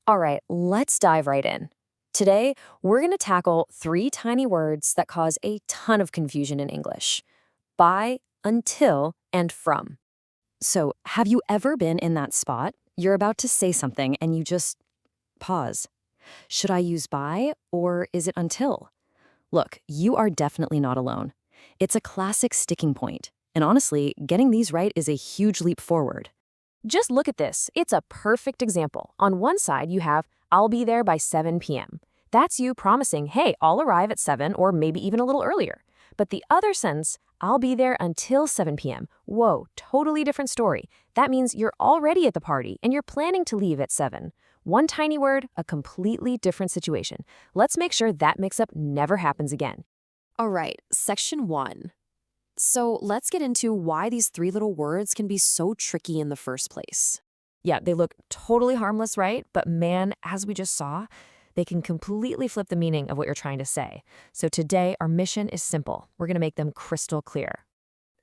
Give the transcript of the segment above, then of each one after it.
All right, let's dive right in. Today, we're going to tackle three tiny words that cause a ton of confusion in English: by, until, and from. So, have you ever been in that spot? You're about to say something and you just pause. Should I use by or is it until? Look, you are definitely not alone. It's a classic sticking point. And honestly, getting these right is a huge leap forward. Just look at this. It's a perfect example. On one side, you have, I'll be there by 7 p.m. That's you promising, hey, I'll arrive at 7 or maybe even a little earlier. But the other sentence, I'll be there until 7 p.m. Whoa, totally different story. That means you're already at the party and you're planning to leave at 7. One tiny word, a completely different situation. Let's make sure that mix-up never happens again. All right, section 1. So let's get into why these three little words can be so tricky in the first place. Yeah, they look totally harmless, right? But man, as we just saw, they can completely flip the meaning of what you're trying to say. So today, our mission is simple. We're going to make them crystal clear.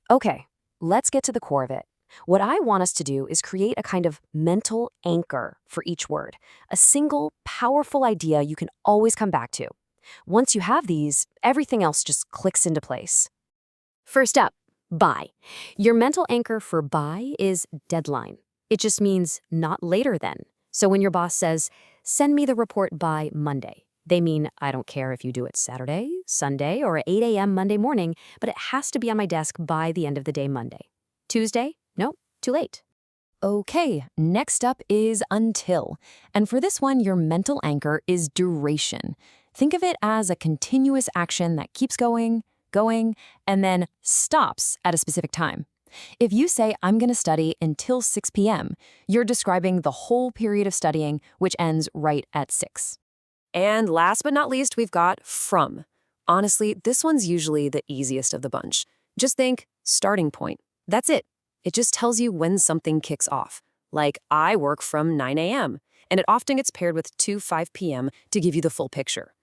Okay, let's get to the core of it. What I want us to do is create a kind of mental anchor for each word, a single, powerful idea you can always come back to. Once you have these, everything else just clicks into place. First up, by. Your mental anchor for by is deadline. It just means not later than. So when your boss says, send me the report by Monday, they mean, I don't care if you do it Saturday, Sunday, or 8 a.m. Monday morning, but it has to be on my desk by the end of the day Monday. Tuesday? Nope, too late. Okay, next up is until. And for this one, your mental anchor is duration. Think of it as a continuous action that keeps going, and then stops at a specific time. If you say, I'm going to study until 6 p.m., you're describing the whole period of studying, which ends right at 6. And last but not least, we've got from. Honestly, this one's usually the easiest of the bunch. Just think, starting point. That's it. It just tells you when something kicks off. Like, I work from 9 a.m., and it often gets paired with 5 p.m. to give you the full picture.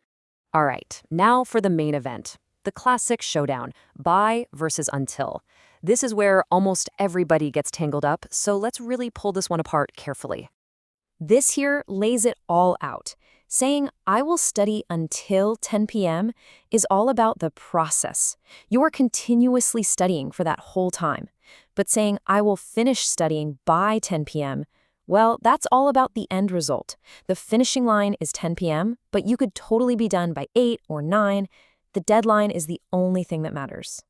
All right, now for the main event. The classic showdown, by versus until. This is where almost everybody gets tangled up, so let's really pull this one apart carefully. This here lays it all out. Saying, I will study until 10 p.m. is all about the process. You're continuously studying for that whole time. But saying, I will finish studying by 10 p.m., well, that's all about the end result. The finishing line is 10 p.m., but you could totally be done by 8 or 9. The deadline is the only thing that matters.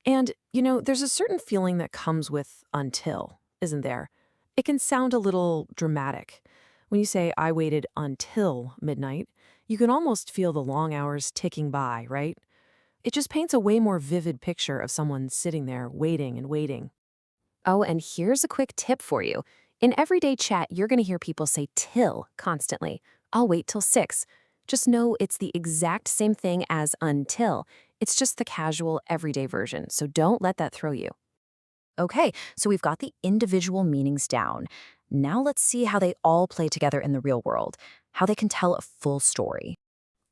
And, there's a certain feeling that comes with until, isn't there? It can sound a little dramatic. When you say, I waited until midnight, you can almost feel the long hours ticking by, right? It just paints a way more vivid picture of someone sitting there waiting and waiting. Oh, and here's a quick tip for you. In everyday chat, you're going to hear people say till constantly. I'll wait till 6. Just know it's the exact same thing as until. It's just the casual, everyday version, so don't let that throw you. Okay, so we've got the individual meanings down. Now let's see how they all play together in the real world, how they can tell a full story.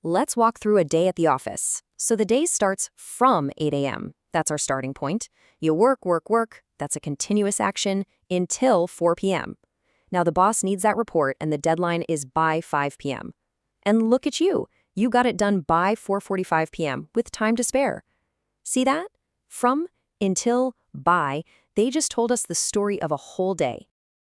Let's walk through a day at the office. So the day starts from 8 a.m. That's our starting point. You work. That's a continuous action until 4 p.m. Now the boss needs that report and the deadline is by 5 p.m. And look at you. You got it done by 4:45 p.m. with time to spare. See that? From, until, by, they just told us the story of a whole day.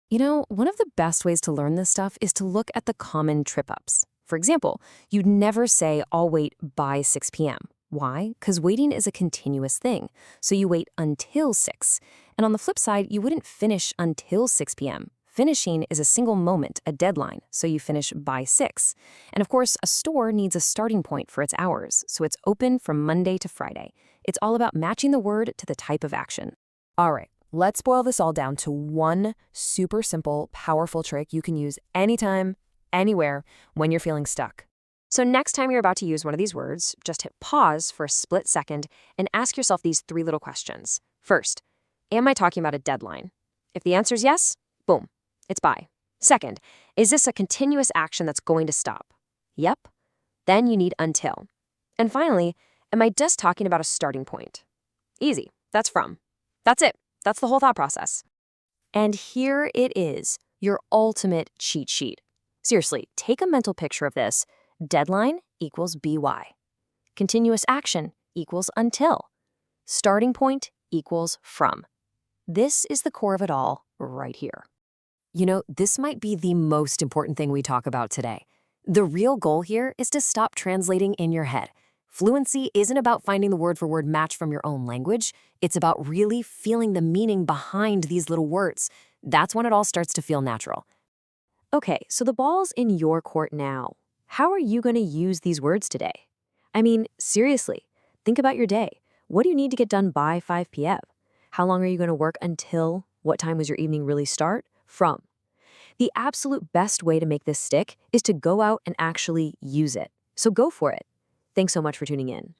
One of the best ways to learn this stuff is to look at the common trip-ups. For example, you'd never say, I'll wait by 6 p.m. Why? Because waiting is a continuous thing. So you wait until 6. And on the flip side, you wouldn't finish until 6 p.m. Finishing is a single moment, a deadline, so you finish by 6. And of course, a store needs a starting point for its hours, so it's open from Monday to Friday. It's all about matching the word to the type of action. All right, let's boil this all down to one super simple, powerful trick you can use anytime, anywhere, when you're feeling stuck. So next time you're about to use one of these words, just hit pause for a split second and ask yourself these three little questions. First, am I talking about a deadline? If the answer is yes, boom. It's by. Second, is this a continuous action that's going to stop? Yep. Then you need until. And finally, am I just talking about a starting point? Easy. That's from. That's it. That's the whole thought process. And here it is, your ultimate cheat sheet. Seriously, take a mental picture of this. Deadline equals BY. Continuous action equals until. Starting point equals from. This is the core of it all right here. You know, this might be the most important thing we talk about today. The real goal here is to stop translating in your head. Fluency isn't about finding the word-for-word match from your own language. It's about really feeling the meaning behind these little words. That's when it all starts to feel natural. Okay, so the ball's in your court now. How are you going to use these words today? I mean, seriously, think about your day. What do you need to get done by 5 p.m.? How long are you going to work until? What time was your evening really start? From. The absolute best way to make this stick is to go out and actually use it. So go for it. Thanks so much for tuning in.